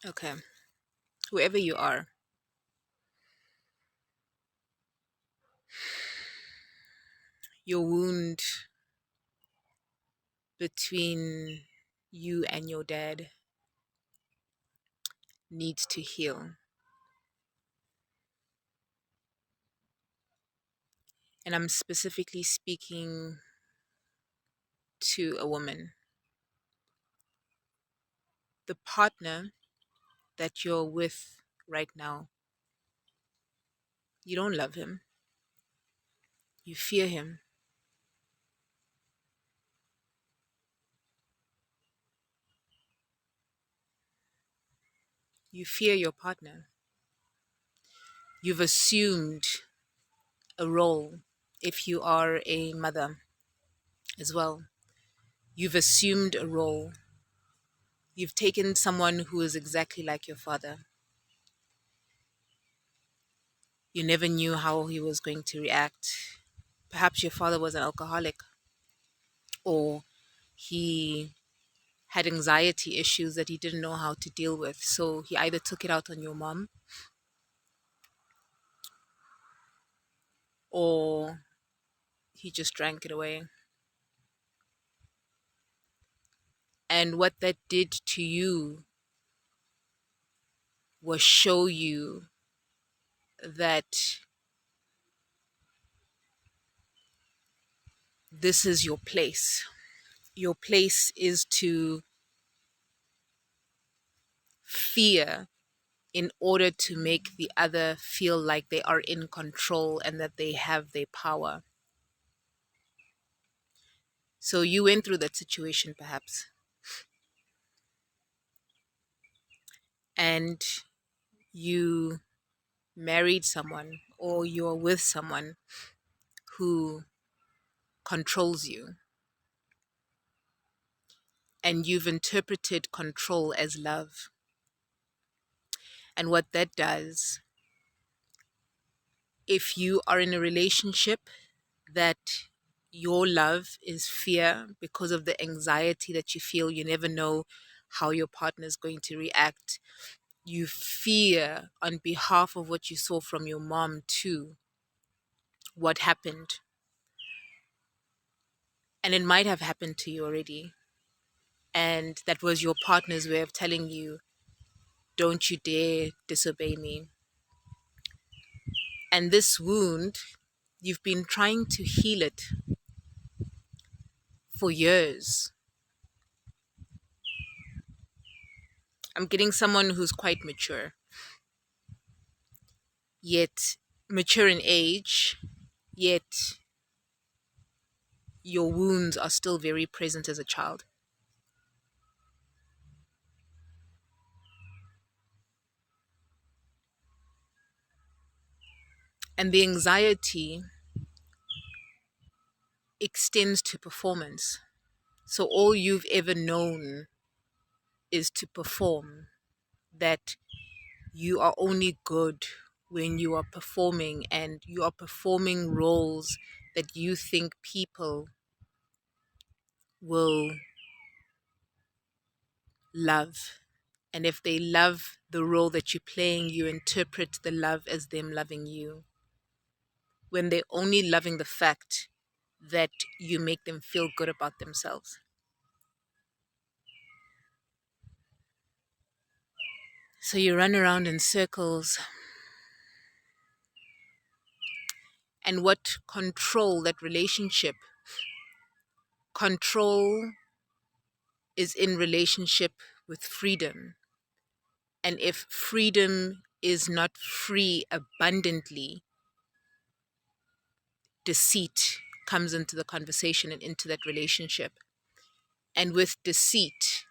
Okay. Whoever you are, your wound between you and your dad needs to heal. And I'm specifically speaking to a woman. The partner that you're with right now, you don't love him, you fear him, you fear your partner. You've assumed a role if you are a mother as well. You've assumed a role. You've taken someone who is exactly like your father. You never knew how he was going to react. Perhaps your father was an alcoholic, or he had anxiety issues that he didn't know how to deal with. So he either took it out on your mom, or he just drank it away. And what that did to you was show you that this is your place. Your place is to fear in order to make the other feel like they are in control and that they have their power. So you went through that situation perhaps, and you married someone or you're with someone who controls you, and you've interpreted control as love. And what that does, if you are in a relationship that your love is fear because of the anxiety that you feel, you never know how your partner is going to react. You fear on behalf of what you saw from your mom too, what happened. And it might have happened to you already. And that was your partner's way of telling you, don't you dare disobey me. And this wound, you've been trying to heal it for years. I'm getting someone who's quite mature, yet mature in age, yet your wounds are still very present as a child. And the anxiety extends to performance. So all you've ever known is to perform, that you are only good when you are performing, and you are performing roles that you think people will love. And if they love the role that you're playing, you interpret the love as them loving you, when they're only loving the fact that you make them feel good about themselves. So you run around in circles, and what control that relationship? Control is in relationship with freedom. And if freedom is not free abundantly, deceit comes into the conversation and into that relationship. And with deceit,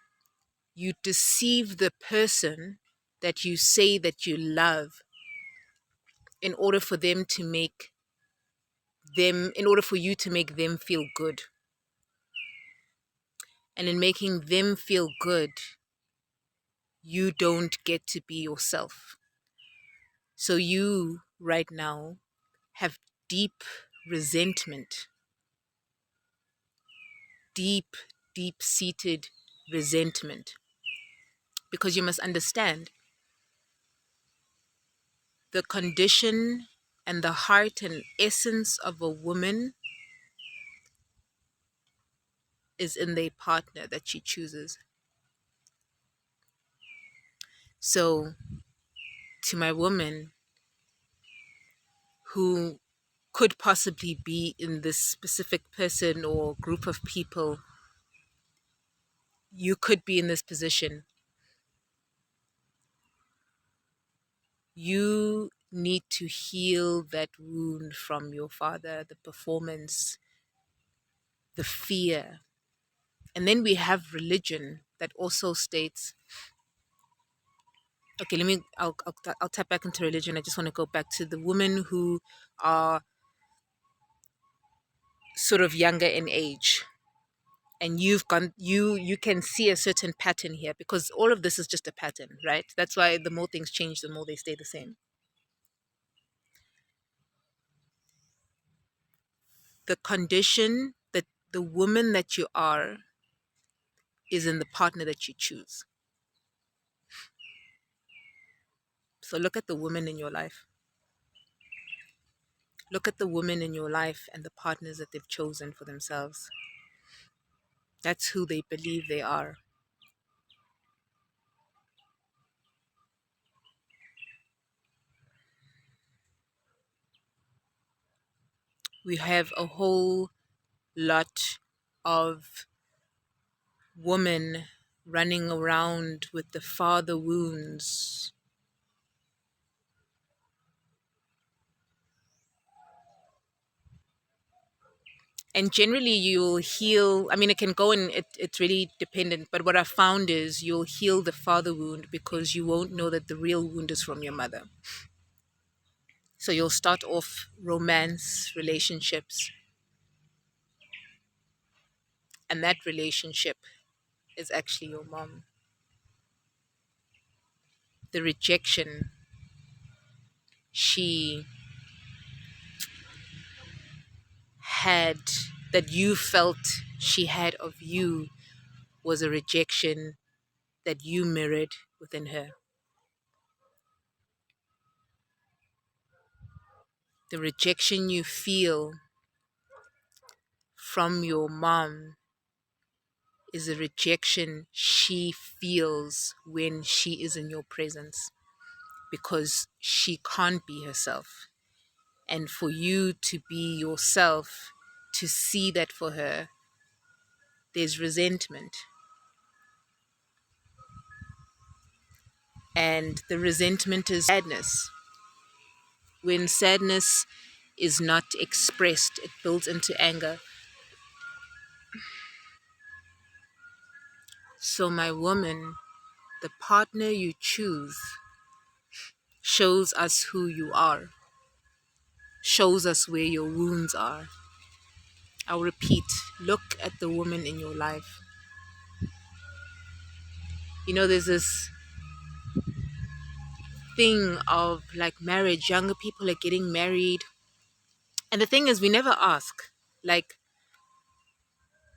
you deceive the person that you say that you love in order for them to make in order for you to make them feel good. And in making them feel good, you don't get to be yourself. So you right now have deep resentment, deep, deep seated resentment Because you must understand the condition and the heart and essence of a woman is in the partner that she chooses. So, to my woman who could possibly be in this specific person or group of people, you could be in this position. You need to heal that wound from your father, the performance, the fear. And then we have religion that also states, okay, I'll tap back into religion. I just want to go back to the women who are sort of younger in age. And you can see a certain pattern here because all of this is just a pattern, right? That's why the more things change, the more they stay the same. The condition that the woman that you are is in the partner that you choose. So look at the women in your life. Look at the women in your life and the partners that they've chosen for themselves. That's who they believe they are. We have a whole lot of women running around with the father wounds. And generally you'll heal, I mean, it can go in, it's really dependent, but what I found is you'll heal the father wound because you won't know that the real wound is from your mother. So you'll start off romance relationships, and that relationship is actually your mom. The rejection she had, that you felt she had of you, was a rejection that you mirrored within her. The rejection you feel from your mom is a rejection she feels when she is in your presence because she can't be herself. And for you to be yourself, to see that for her, there's resentment. And the resentment is sadness. When sadness is not expressed, it builds into anger. So, my woman, the partner you choose shows us who you are, shows us where your wounds are. I'll repeat, look at the woman in your life. You know, there's this thing of like marriage, younger people are getting married. And the thing is, we never ask. Like,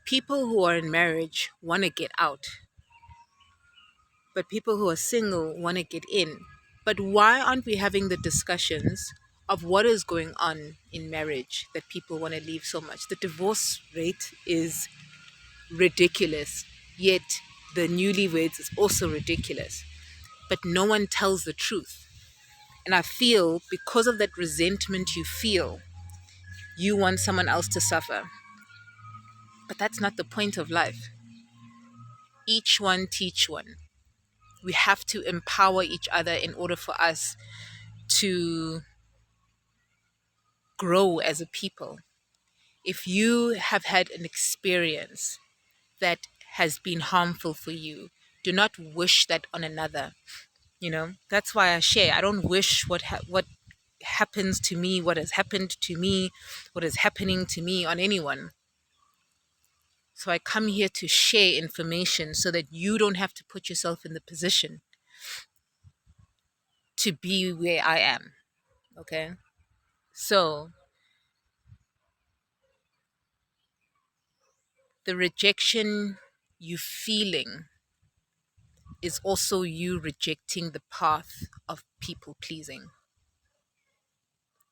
people who are in marriage want to get out, but people who are single want to get in. But why aren't we having the discussions of what is going on in marriage that people want to leave so much? The divorce rate is ridiculous, yet the newlyweds is also ridiculous. But no one tells the truth. And I feel because of that resentment you feel, you want someone else to suffer. But that's not the point of life. Each one teach one. We have to empower each other in order for us to grow as a people. If you have had an experience that has been harmful for you, do not wish that on another. You know, that's why I share. I don't wish what happens to me, what has happened to me, what is happening to me on anyone. So I come here to share information so that you don't have to put yourself in the position to be where I am. Okay? So the rejection you feeling is also you rejecting the path of people pleasing.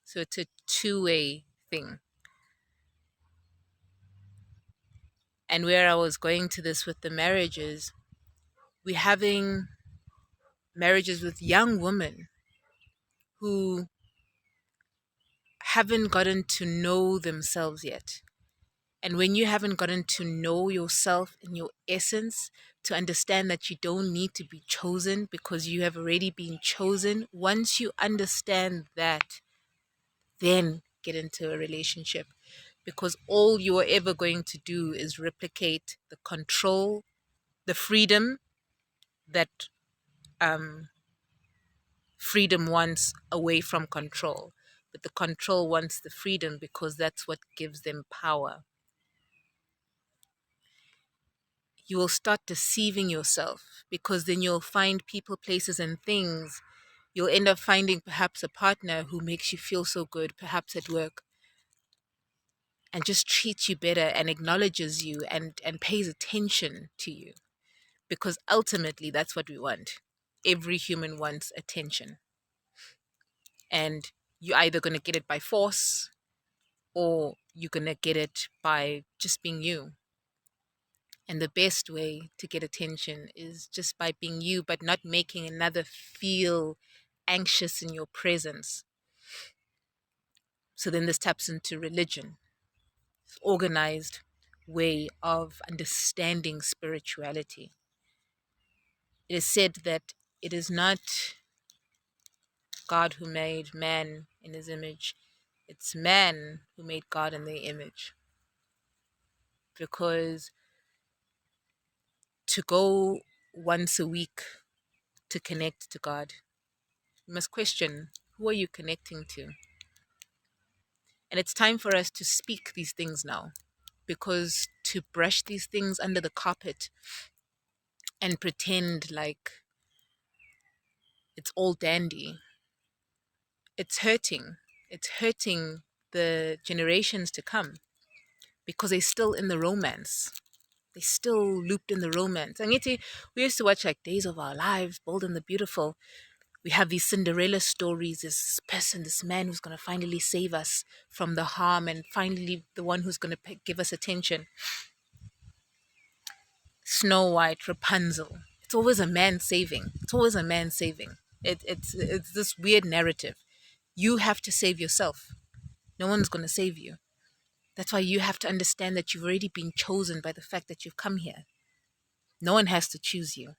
So it's a two-way thing. And where I was going to this with the marriages, we're having marriages with young women who haven't gotten to know themselves yet. And when you haven't gotten to know yourself in your essence, to understand that you don't need to be chosen because you have already been chosen, once you understand that, then get into a relationship. Because all you're ever going to do is replicate the control, the freedom that um, freedom wants away from control. But the control wants the freedom because that's what gives them power. You will start deceiving yourself because then you'll find people, places, and things. You'll end up finding perhaps a partner who makes you feel so good, perhaps at work, and just treats you better and acknowledges you and pays attention to you. Because ultimately, that's what we want. Every human wants attention. And you're either going to get it by force or you're going to get it by just being you. And the best way to get attention is just by being you, but not making another feel anxious in your presence. So then this taps into religion, organized way of understanding spirituality. It is said that it is not God who made man in his image, it's man who made God in their image. Because to go once a week to connect to God, you must question, who are you connecting to? And it's time for us to speak these things now, because to brush these things under the carpet and pretend like it's all dandy, it's hurting. It's hurting the generations to come because they're still in the romance. They still looped in the romance. And yet we used to watch like Days of Our Lives, Bold and the Beautiful. We have these Cinderella stories, this person, this man who's going to finally save us from the harm and finally the one who's going to give us attention. Snow White, Rapunzel. It's always a man saving. It's always a man saving. It's this weird narrative. You have to save yourself. No one's going to save you. That's why you have to understand that you've already been chosen by the fact that you've come here. No one has to choose you.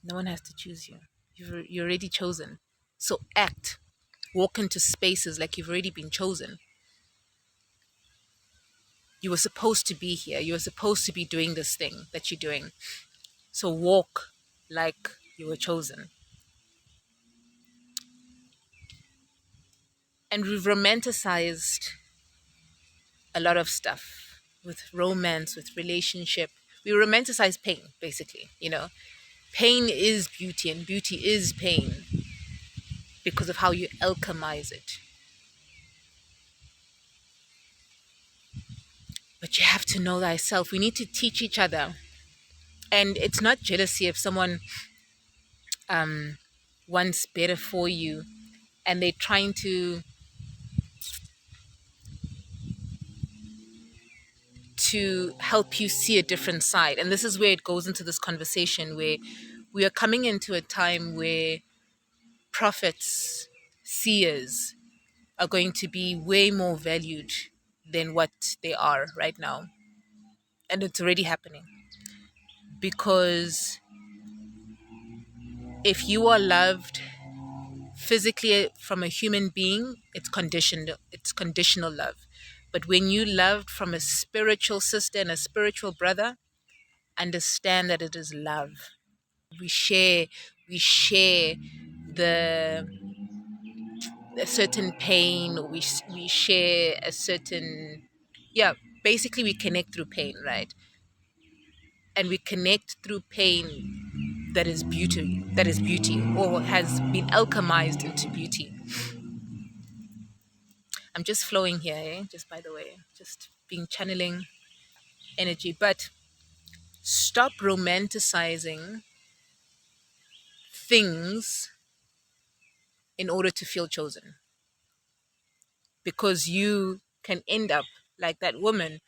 No one has to choose you. You're already chosen. So act. Walk into spaces like you've already been chosen. You were supposed to be here. You were supposed to be doing this thing that you're doing. So walk like you were chosen. And we've romanticized a lot of stuff with romance, with relationship. We romanticize pain, basically. Pain is beauty and beauty is pain because of how you alchemize it. But you have to know thyself. We need to teach each other. And it's not jealousy if someone wants better for you and they're trying to help you see a different side. And this is where it goes into this conversation where we are coming into a time where prophets, seers are going to be way more valued than what they are right now. And it's already happening. Because if you are loved physically from a human being, it's conditional love. But when you loved from a spiritual sister and a spiritual brother, understand that it is love. We share the a certain pain, or we share a certain, yeah, basically we connect through pain, right? And we connect through pain that is beauty or has been alchemized into beauty. I'm just flowing here, just by the way, just being channeling energy. But Stop romanticizing things in order to feel chosen, because you can end up like that woman,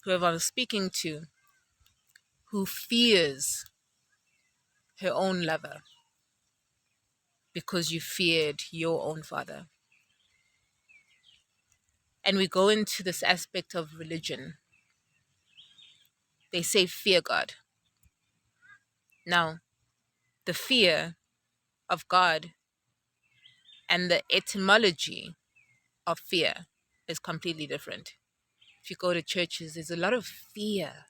whoever I was speaking to, who fears her own lover because you feared your own father. And we go into this aspect of religion. They say fear God. Now, the fear of God and the etymology of fear is completely different. If you go to churches, there's a lot of fear.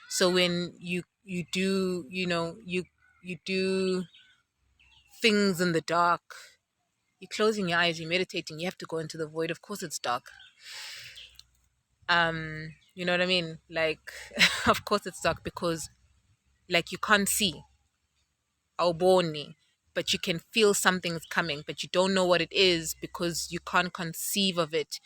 So when you do, you do things in the dark, you're closing your eyes, you're meditating, you have to go into the void. Of course it's dark. You know what I mean? Like, of course it's dark because, like, you can't see Auboni, but you can feel something's coming, but you don't know what it is because you can't conceive of it,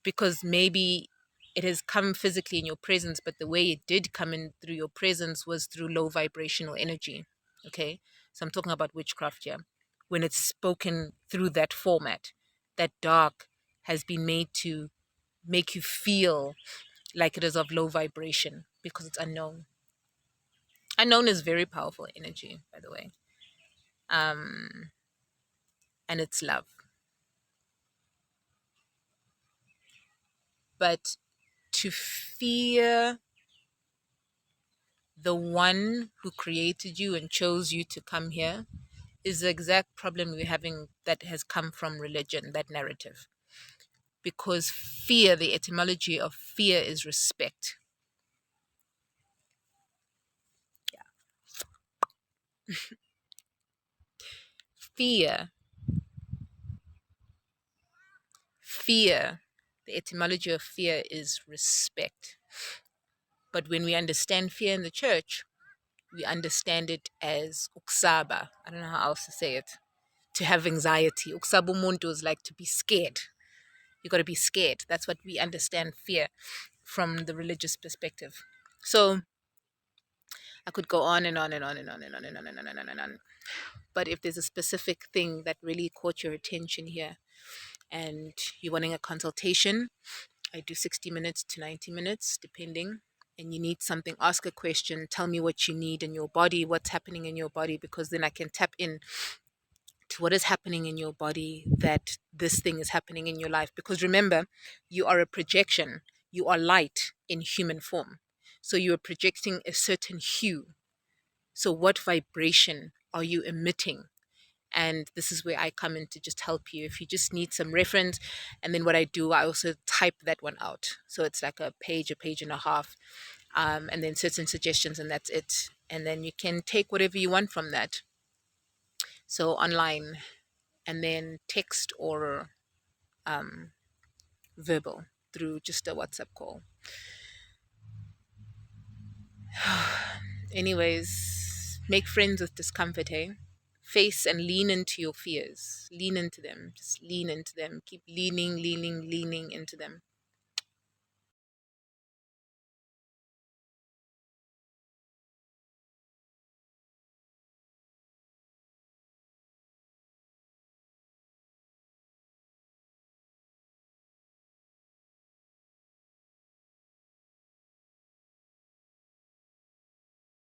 because maybe it has come physically in your presence, but the way it did come in through your presence was through low vibrational energy. Okay, so I'm talking about witchcraft here. When it's spoken through that format, that dark has been made to make you feel like it is of low vibration because it's unknown. Unknown is very powerful energy, by the way. And it's love. But to fear the one who created you and chose you to come here is the exact problem we're having, that has come from religion, that narrative. Because fear, the etymology of fear is respect. Fear, fear, the etymology of fear is respect. But when we understand fear in the church, we understand it as uksaba. I don't know how else to say it. To have anxiety. Uksabu muntu is like to be scared. You got to be scared. That's what we understand fear from the religious perspective. So I could go on and on and on and on and on and on and on and on and on. But if there's a specific thing that really caught your attention here and you're wanting a consultation, I do 60 minutes to 90 minutes, depending. And you need something, ask a question, tell me what you need in your body, what's happening in your body, because then I can tap in to what is happening in your body, that this thing is happening in your life. Because remember, you are a projection, you are light in human form. So you are projecting a certain hue. So what vibration are you emitting? And this is where I come in to just help you. If you just need some reference, and then what I do, I also type that one out. So it's like a page and a half, and then certain suggestions, and that's it. And then you can take whatever you want from that. So online, and then text or verbal through just a WhatsApp call. Anyways, make friends with discomfort, eh? Face and lean into your fears. Lean into them. Just lean into them. Keep leaning into them.